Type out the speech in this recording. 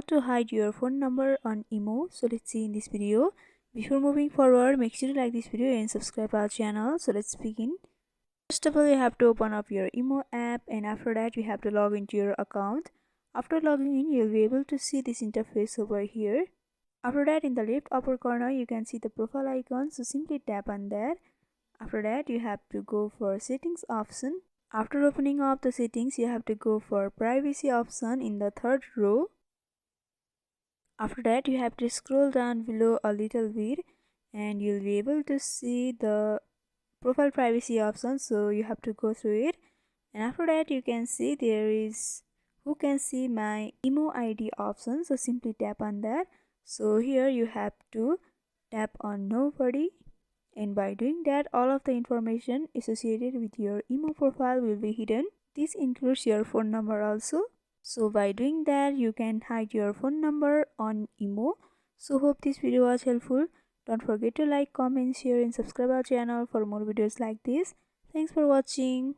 to hide your phone number on IMO. So let's see in this video. Before moving forward, make sure to like this video and subscribe our channel. So let's begin. First of all, you have to open up your IMO app, and after that you have to log into your account. After logging in, you'll be able to see this interface over here. After that, in the left upper corner you can see the profile icon, so simply tap on that. After that, you have to go for settings option. After opening up the settings, you have to go for privacy option in the third row. After that, you have to scroll down below a little bit and you'll be able to see the profile privacy option, so you have to go through it. And after that, you can see there is who can see my IMO ID option, so simply tap on that. So here you have to tap on nobody, and by doing that, all of the information associated with your IMO profile will be hidden. This includes your phone number also. So by doing that, you can hide your phone number on IMO. So hope this video was helpful. Don't forget to like, comment, share and subscribe our channel for more videos like this. Thanks for watching.